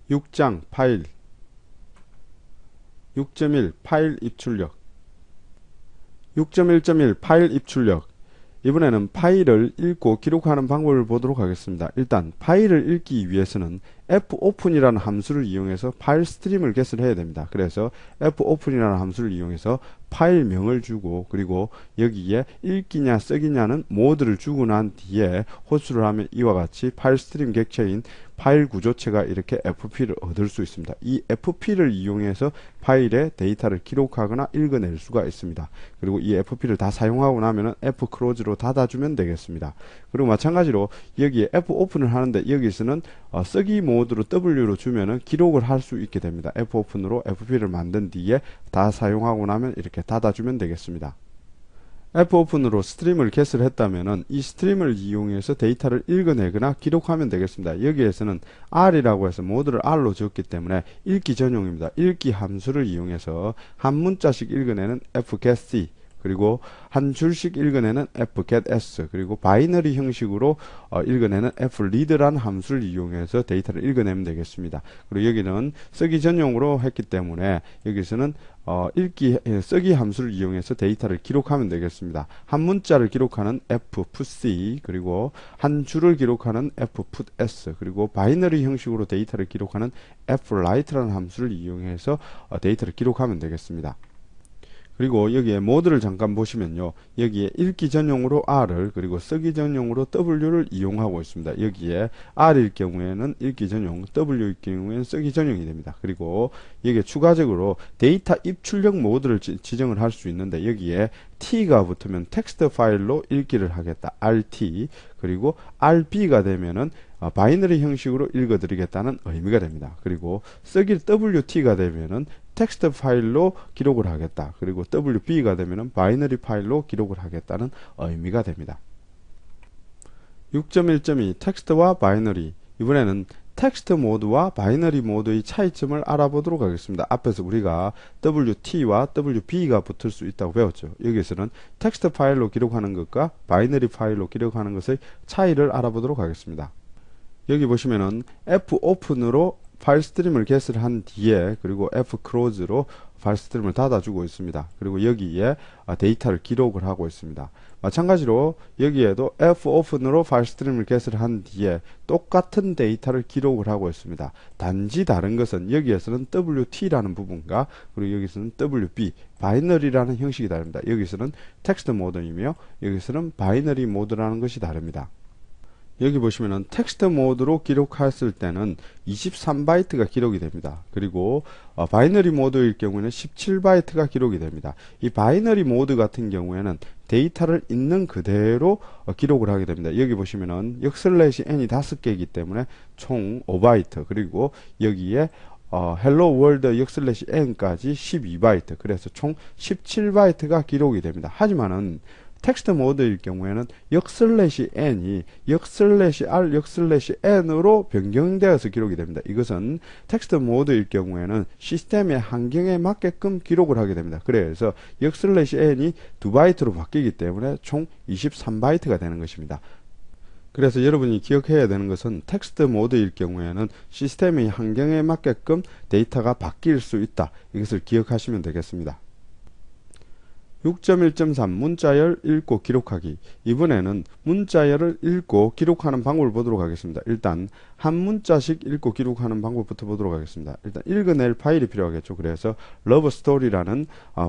6장 파일 6.1 파일 입출력 6.1.1 파일 입출력. 이번에는 파일을 읽고 기록하는 방법을 보도록 하겠습니다. 일단 파일을 읽기 위해서는 fopen이라는 함수를 이용해서 파일 스트림을 겟을 해야 됩니다. 그래서 fopen이라는 함수를 이용해서 파일명을 주고, 그리고 여기에 읽기냐 쓰기냐는 모드를 주고 난 뒤에 호출을 하면 이와 같이 파일 스트림 객체인 파일 구조체가 이렇게 fp를 얻을 수 있습니다. 이 fp를 이용해서 파일의 데이터를 기록하거나 읽어낼 수가 있습니다. 그리고 이 fp를 다 사용하고 나면은 fclose로 닫아주면 되겠습니다. 그리고 마찬가지로 여기에 fopen을 하는데 여기서는 쓰기 모드로 w로 주면은 기록을 할 수 있게 됩니다. fopen으로 fp를 만든 뒤에 다 사용하고 나면 이렇게 닫아주면 되겠습니다. fopen으로 스트림을 겟을 했다면은 이 스트림을 이용해서 데이터를 읽어내거나 기록하면 되겠습니다. 여기에서는 r이라고 해서 모드를 r로 지었기 때문에 읽기 전용입니다. 읽기 함수를 이용해서 한 문자씩 읽어내는 fgetc, 그리고 한 줄씩 읽어내는 fgetS, 그리고 바이너리 형식으로 읽어내는 fread라는 함수를 이용해서 데이터를 읽어내면 되겠습니다. 그리고 여기는 쓰기 전용으로 했기 때문에 여기서는 쓰기 함수를 이용해서 데이터를 기록하면 되겠습니다. 한 문자를 기록하는 fputc, 그리고 한 줄을 기록하는 fputS, 그리고 바이너리 형식으로 데이터를 기록하는 fwrite라는 함수를 이용해서 데이터를 기록하면 되겠습니다. 그리고 여기에 모드를 잠깐 보시면요, 여기에 읽기 전용으로 R을, 그리고 쓰기 전용으로 W를 이용하고 있습니다. 여기에 R일 경우에는 읽기 전용, W일 경우에는 쓰기 전용이 됩니다. 그리고 여기에 추가적으로 데이터 입출력 모드를 지정을 할 수 있는데, 여기에 T가 붙으면 텍스트 파일로 읽기를 하겠다, RT, 그리고 RB가 되면은 바이너리 형식으로 읽어드리겠다는 의미가 됩니다. 그리고 쓰기 WT가 되면은 텍스트 파일로 기록을 하겠다, 그리고 WB가 되면은 바이너리 파일로 기록을 하겠다는 의미가 됩니다. 6.1.2 텍스트와 바이너리. 이번에는 텍스트 모드와 바이너리 모드의 차이점을 알아보도록 하겠습니다. 앞에서 우리가 WT와 WB가 붙을 수 있다고 배웠죠. 여기서는 텍스트 파일로 기록하는 것과 바이너리 파일로 기록하는 것의 차이를 알아보도록 하겠습니다. 여기 보시면은 fopen으로 파일 스트림을 겟을 한 뒤에, 그리고 fclose로 파일 스트림을 닫아주고 있습니다. 그리고 여기에 데이터를 기록을 하고 있습니다. 마찬가지로 여기에도 fopen으로 파일 스트림을 겟을 한 뒤에 똑같은 데이터를 기록을 하고 있습니다. 단지 다른 것은 여기에서는 wt라는 부분과, 그리고 여기서는 wb, 바이너리라는 형식이 다릅니다. 여기서는 텍스트 모드이며 여기서는 바이너리 모드라는 것이 다릅니다. 여기 보시면은 텍스트 모드로 기록했을 때는 23바이트가 기록이 됩니다. 그리고 바이너리 모드일 경우에는 17바이트가 기록이 됩니다. 이 바이너리 모드 같은 경우에는 데이터를 있는 그대로 기록을 하게 됩니다. 여기 보시면은 역슬래시 n이 5개이기 때문에 총 5바이트, 그리고 여기에 hello world 역슬래시 n까지 12바이트, 그래서 총 17바이트가 기록이 됩니다. 하지만은 텍스트 모드일 경우에는 역슬래시 n이 역슬래시 r 역슬래시 n으로 변경되어서 기록이 됩니다. 이것은 텍스트 모드일 경우에는 시스템의 환경에 맞게끔 기록을 하게 됩니다. 그래서 역슬래시 n이 2바이트로 바뀌기 때문에 총 23바이트가 되는 것입니다. 그래서 여러분이 기억해야 되는 것은 텍스트 모드일 경우에는 시스템의 환경에 맞게끔 데이터가 바뀔 수 있다, 이것을 기억하시면 되겠습니다. 6.1.3 문자열 읽고 기록하기. 이번에는 문자열을 읽고 기록하는 방법을 보도록 하겠습니다. 일단 한 문자씩 읽고 기록하는 방법부터 보도록 하겠습니다. 일단 읽어낼 파일이 필요하겠죠. 그래서 lovestory라는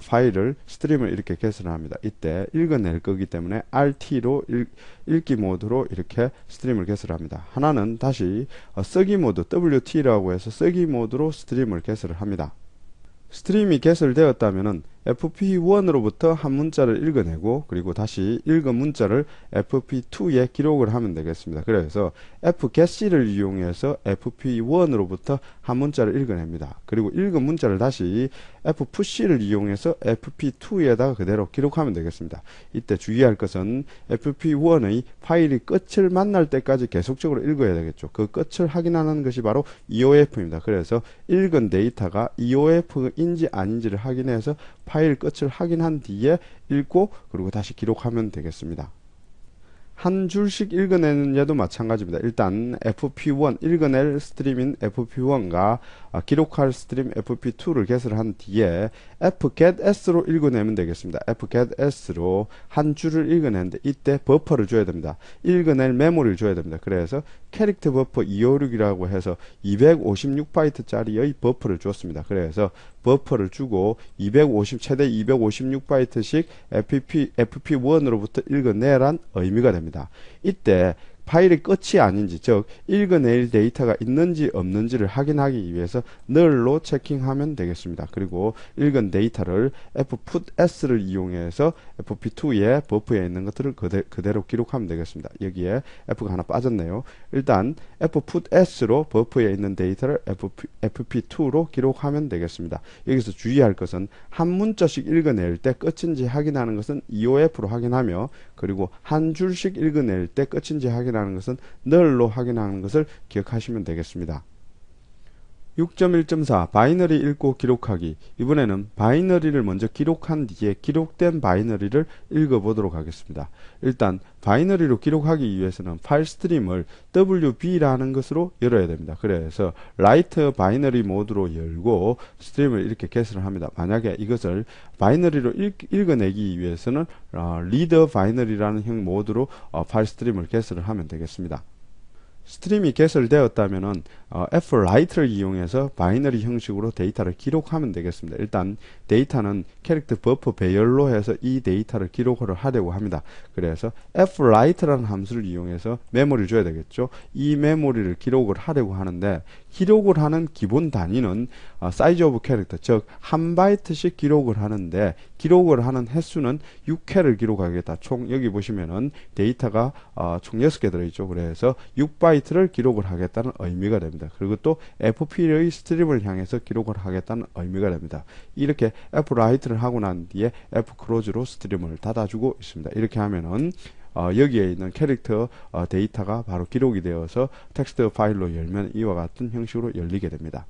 파일을 스트림을 이렇게 겟을 합니다. 이때 읽어낼 거기 때문에 RT로 읽기 모드로 이렇게 스트림을 겟을 합니다. 하나는 다시 쓰기 모드 WT라고 해서 쓰기 모드로 스트림을 겟을 합니다. 스트림이 개설되었다면은 fp1으로부터 한 문자를 읽어내고, 그리고 다시 읽은 문자를 fp2에 기록을 하면 되겠습니다. 그래서 fgetc를 이용해서 fp1으로부터 한 문자를 읽어냅니다. 그리고 읽은 문자를 다시 fputc를 이용해서 fp2에다가 그대로 기록하면 되겠습니다. 이때 주의할 것은 fp1의 파일이 끝을 만날 때까지 계속적으로 읽어야 되겠죠. 그 끝을 확인하는 것이 바로 EOF입니다. 그래서 읽은 데이터가 EOF인지 아닌지를 확인해서 파일 끝을 확인한 뒤에 읽고, 그리고 다시 기록하면 되겠습니다. 한 줄씩 읽어내는 얘도 마찬가지입니다. 일단 fp1 읽어낼 스트림인 fp1과 기록할 스트림 fp2를 개설한 뒤에 fgetS로 읽어내면 되겠습니다. fgetS로 한 줄을 읽어내는데 이때 버퍼를 줘야 됩니다. 읽어낼 메모리를 줘야 됩니다. 그래서 캐릭터 버퍼 256이라고 해서 256바이트짜리의 버퍼를 줬습니다. 그래서 버퍼를 주고 최대 256바이트씩 fp1으로부터 읽어내란 의미가 됩니다. 이때 파일의 끝이 아닌지, 즉 읽어낼 데이터가 있는지 없는지를 확인하기 위해서 null로 체킹하면 되겠습니다. 그리고 읽은 데이터를 fputS를 이용해서 fp2에 버프에 있는 것들을 그대로 기록하면 되겠습니다. 여기에 f가 하나 빠졌네요. 일단 fputS로 버프에 있는 데이터를 fp2로 기록하면 되겠습니다. 여기서 주의할 것은 한 문자씩 읽어낼 때 끝인지 확인하는 것은 EOF로 확인하며, 그리고 한 줄씩 읽어낼 때 끝인지 확인하는 것은 null로 확인하는 것을 기억하시면 되겠습니다. 6.1.4 바이너리 읽고 기록하기. 이번에는 바이너리를 먼저 기록한 뒤에 기록된 바이너리를 읽어보도록 하겠습니다. 일단 바이너리로 기록하기 위해서는 파일 스트림을 WB라는 것으로 열어야 됩니다. 그래서 라이트 바이너리 모드로 열고 스트림을 이렇게 개설을 합니다. 만약에 이것을 바이너리로 읽어내기 위해서는 리더 바이너리라는 형 모드로 파일 스트림을 개설을 하면 되겠습니다. 스트림이 개설되었다면은 fwrite를 이용해서 바이너리 형식으로 데이터를 기록하면 되겠습니다. 일단 데이터는 캐릭터 버퍼 배열로 해서 이 데이터를 기록을 하려고 합니다. 그래서 fwrite라는 함수를 이용해서 메모리를 줘야 되겠죠. 이 메모리를 기록을 하려고 하는데, 기록을 하는 기본 단위는 size of character, 즉 한 바이트씩 기록을 하는데 기록을 하는 횟수는 6회를 기록하겠다. 총 여기 보시면은 데이터가 총 6개 들어있죠. 그래서 6바이트를 기록을 하겠다는 의미가 됩니다. 그리고 또 fp의 스트림을 향해서 기록을 하겠다는 의미가 됩니다. 이렇게 fwrite를 하고 난 뒤에 fclose로 스트림을 닫아주고 있습니다. 이렇게 하면은 여기에 있는 캐릭터 데이터가 바로 기록이 되어서 텍스트 파일로 열면 이와 같은 형식으로 열리게 됩니다.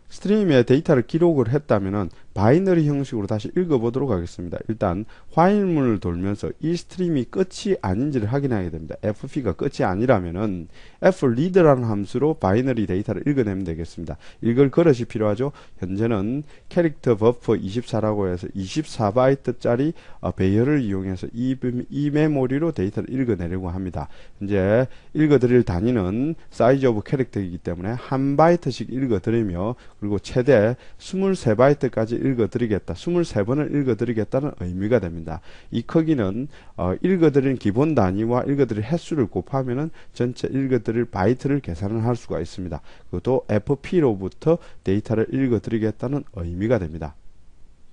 스트림에 데이터를 기록을 했다면은 바이너리 형식으로 다시 읽어보도록 하겠습니다. 일단 화일문을 돌면서 이 스트림이 끝이 아닌지를 확인하게 됩니다. fp가 끝이 아니라면은 fread라는 함수로 바이너리 데이터를 읽어내면 되겠습니다. 읽을 그릇이 필요하죠. 현재는 캐릭터 버퍼 24라고 해서 24바이트짜리 배열을 이용해서 이 메모리로 데이터를 읽어내려고 합니다. 이제 읽어드릴 단위는 size of character이기 때문에 한 바이트씩 읽어드리며, 그리고 최대 23바이트까지 읽어드리겠다, 23번을 읽어드리겠다는 의미가 됩니다. 이 크기는 읽어드린 기본 단위와 읽어드릴 횟수를 곱하면은 전체 읽어드릴 바이트를 계산을 할 수가 있습니다. 그것도 fp로부터 데이터를 읽어드리겠다는 의미가 됩니다.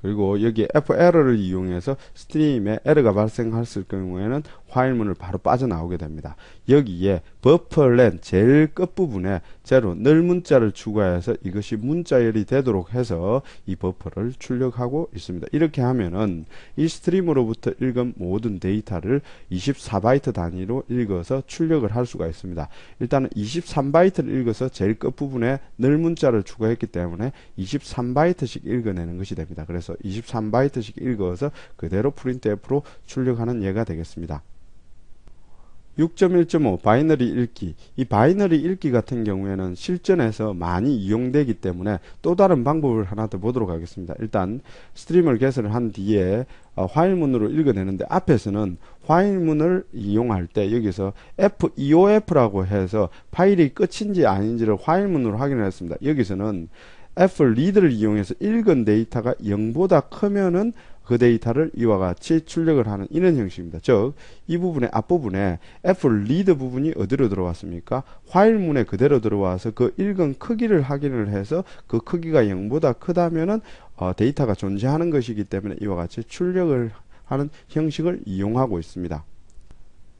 그리고 여기 ferror를 이용해서 스트림에 에러가 발생했을 경우에는 화일문을 바로 빠져나오게 됩니다. 여기에 버퍼len 제일 끝부분에 제로 늘 문자를 추가해서 이것이 문자열이 되도록 해서 이 버퍼를 출력하고 있습니다. 이렇게 하면은 이 스트림으로부터 읽은 모든 데이터를 24바이트 단위로 읽어서 출력을 할 수가 있습니다. 일단은 23바이트를 읽어서 제일 끝부분에 늘 문자를 추가했기 때문에 23바이트씩 읽어내는 것이 됩니다. 그래서 23바이트씩 읽어서 그대로 printf로 출력하는 예가 되겠습니다. 6.1.5 바이너리 읽기. 이 바이너리 읽기 같은 경우에는 실전에서 많이 이용되기 때문에 또 다른 방법을 하나 더 보도록 하겠습니다. 일단 스트림을 개설을 한 뒤에 화일문으로 읽어내는데, 앞에서는 화일문을 이용할 때 여기서 FEOF라고 해서 파일이 끝인지 아닌지를 화일문으로 확인을 했습니다. 여기서는 fread를 이용해서 읽은 데이터가 0보다 크면은 그 데이터를 이와 같이 출력을 하는 이런 형식입니다. 즉, 이 부분의 앞부분에 fread 부분이 어디로 들어왔습니까? 화일문에 그대로 들어와서 그 읽은 크기를 확인을 해서 그 크기가 0보다 크다면은 데이터가 존재하는 것이기 때문에 이와 같이 출력을 하는 형식을 이용하고 있습니다.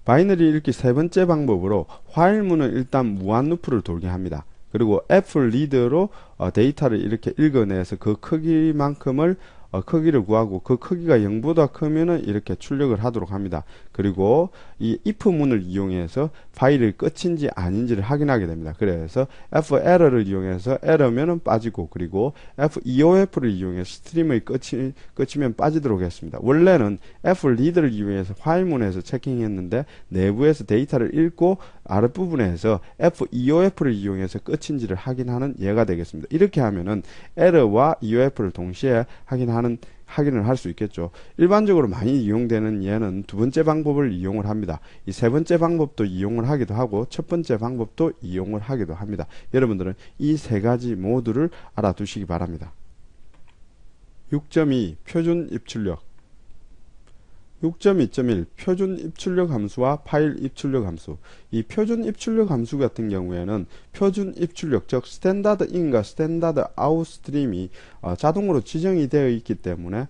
바이너리 읽기 세 번째 방법으로 화일문은 일단 무한 루프를 돌게 합니다. 그리고 fread로 데이터를 이렇게 읽어내서 그 크기만큼을 크기를 구하고 그 크기가 0보다 크면은 이렇게 출력을 하도록 합니다. 그리고 이 if 문을 이용해서 파일이 끝인지 아닌지를 확인하게 됩니다. 그래서 f error를 이용해서 error면은 빠지고, 그리고 f eof를 이용해서 스트림의 끝이면 빠지도록 했습니다. 원래는 f read를 이용해서 파일문에서 체킹했는데 내부에서 데이터를 읽고 아랫부분에서 f eof를 이용해서 끝인지를 확인하는 예가 되겠습니다. 이렇게 하면은 error와 eof를 동시에 확인을 할 수 있겠죠. 일반적으로 많이 이용되는 예는 두 번째 방법을 이용을 합니다. 이 세 번째 방법도 이용을 하기도 하고 첫 번째 방법도 이용을 하기도 합니다. 여러분들은 이 세 가지 모두를 알아두시기 바랍니다. 6.2 표준 입출력. 6.2.1 표준 입출력 함수와 파일 입출력 함수. 이 표준 입출력 함수 같은 경우에는 표준 입출력, 즉 스탠다드 인과 스탠다드 아웃 스트림이 자동으로 지정이 되어 있기 때문에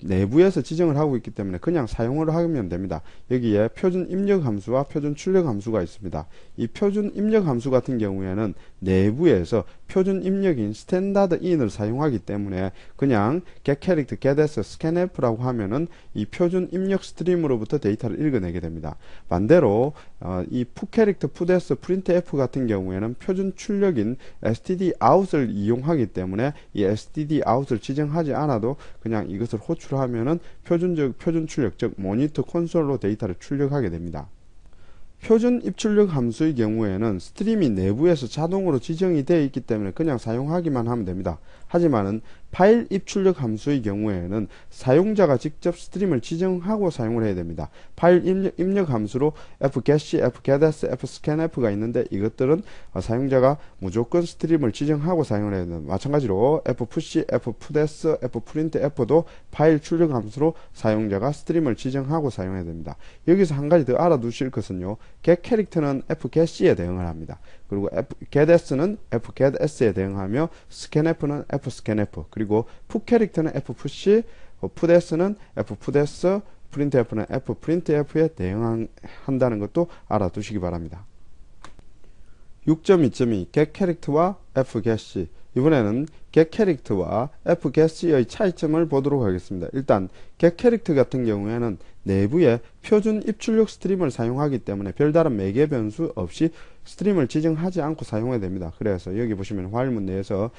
내부에서 지정을 하고 있기 때문에 그냥 사용을 하면 됩니다. 여기에 표준 입력 함수와 표준 출력 함수가 있습니다. 이 표준 입력 함수 같은 경우에는 내부에서 표준 입력인 스탠다드 in을 사용하기 때문에 그냥 getCharacter, getS, scanf라고 하면은 이 표준 입력 스트림으로부터 데이터를 읽어내게 됩니다. 반대로 이 putCharacter, putS, printf 같은 경우에는 표준 출력인 stdout을 이용하기 때문에 이 stdout을 지정하지 않아도 그냥 이것을 호출하면은 표준 출력, 즉 모니터 콘솔로 데이터를 출력하게 됩니다. 표준 입출력 함수의 경우에는 스트림이 내부에서 자동으로 지정이 되어 있기 때문에 그냥 사용하기만 하면 됩니다. 하지만은 파일 입출력 함수의 경우에는 사용자가 직접 스트림을 지정하고 사용을 해야 됩니다. 파일 입력 함수로 fgetC, fgetS, fscanf가 있는데 이것들은 사용자가 무조건 스트림을 지정하고 사용을 해야 됩니다. 마찬가지로 fpush, fputS, fprintf도 파일 출력 함수로 사용자가 스트림을 지정하고 사용해야 됩니다. 여기서 한 가지 더 알아두실 것은요, getCharacter는 fgetC에 대응을 합니다. 그리고 getS는 fgetS에 대응하며 scanf는 fscanf, 그리고 putCharacter는 fpush, putS는 fputS, printf는 fprintf에 대응한다는 것도 알아두시기 바랍니다. 6.2.2 getCharacter와 fgetC. 이번에는 getCharacter와 fgetC의 차이점을 보도록 하겠습니다. 일단 getCharacter 같은 경우에는 내부에 표준 입출력 스트림을 사용하기 때문에 별다른 매개 변수 없이 스트림을 지정하지 않고 사용해야 됩니다. 그래서 여기 보시면 화일문 내에서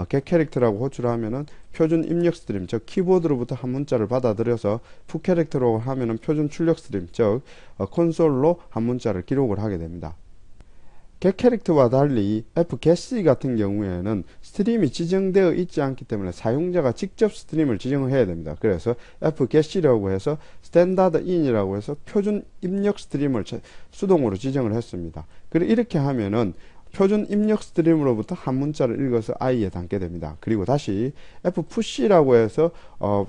getCharacter라고 호출하면은 표준 입력 스트림, 즉 키보드로부터 한 문자를 받아들여서 putCharacter라고 하면은 표준 출력 스트림, 즉 콘솔로 한 문자를 기록을 하게 됩니다. getCharacter와 달리 fgetC 같은 경우에는 스트림이 지정되어 있지 않기 때문에 사용자가 직접 스트림을 지정을 해야 됩니다. 그래서 fgetC라고 해서 스탠다드 in이라고 해서 표준 입력 스트림을 수동으로 지정을 했습니다. 그리고 이렇게 하면은 표준 입력 스트림으로부터 한 문자를 읽어서 i에 담게 됩니다. 그리고 다시 fpush라고 해서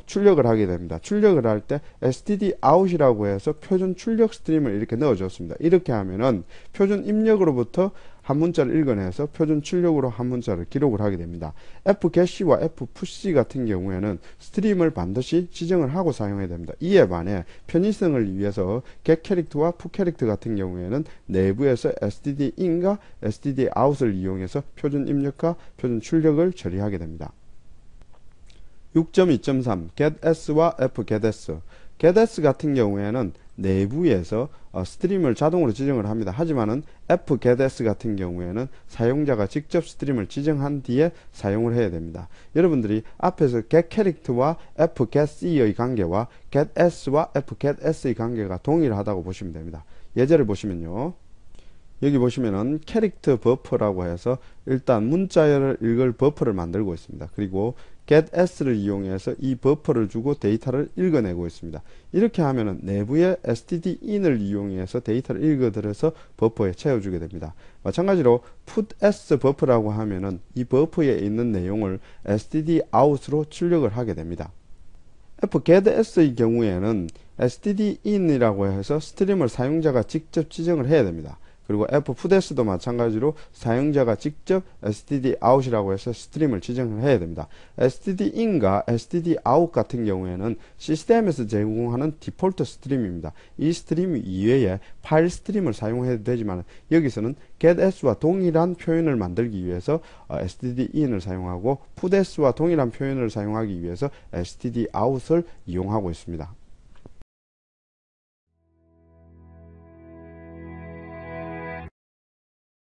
출력을 하게 됩니다. 출력을 할 때 stdout이라고 해서 표준 출력 스트림을 이렇게 넣어줬습니다. 이렇게 하면은 표준 입력으로부터 한 문자를 읽어내서 표준 출력으로 한 문자를 기록을 하게 됩니다. fgetC와 fpush 같은 경우에는 스트림을 반드시 지정을 하고 사용해야 됩니다. 이에 반해 편의성을 위해서 getCharacter와 putCharacter 같은 경우에는 내부에서 stdin과 stdout을 이용해서 표준 입력과 표준 출력을 처리하게 됩니다. 6.2.3 getS와 fgetS. getS 같은 경우에는 내부에서 스트림을 자동으로 지정을 합니다. 하지만은 fgetS 같은 경우에는 사용자가 직접 스트림을 지정한 뒤에 사용을 해야 됩니다. 여러분들이 앞에서 getCharacter와 fgetC의 관계와 getS와 fgetS의 관계가 동일하다고 보시면 됩니다. 예제를 보시면요, 여기 보시면은 캐릭터 버퍼라고 해서 일단 문자를 읽을 버퍼를 만들고 있습니다. 그리고 getS를 이용해서 이 버퍼를 주고 데이터를 읽어내고 있습니다. 이렇게 하면은 내부의 stdin을 이용해서 데이터를 읽어들여서 버퍼에 채워주게 됩니다. 마찬가지로 putS 버퍼라고 하면은 이 버퍼에 있는 내용을 stdout으로 출력을 하게 됩니다. fgetS의 경우에는 stdin이라고 해서 스트림을 사용자가 직접 지정을 해야 됩니다. 그리고 fputS도 마찬가지로 사용자가 직접 stdout이라고 해서 스트림을 지정을 해야 됩니다. stdin과 stdout 같은 경우에는 시스템에서 제공하는 디폴트 스트림입니다. 이 스트림 이외에 파일 스트림을 사용해도 되지만 여기서는 getS와 동일한 표현을 만들기 위해서 stdin을 사용하고 putS와 동일한 표현을 사용하기 위해서 stdout을 이용하고 있습니다.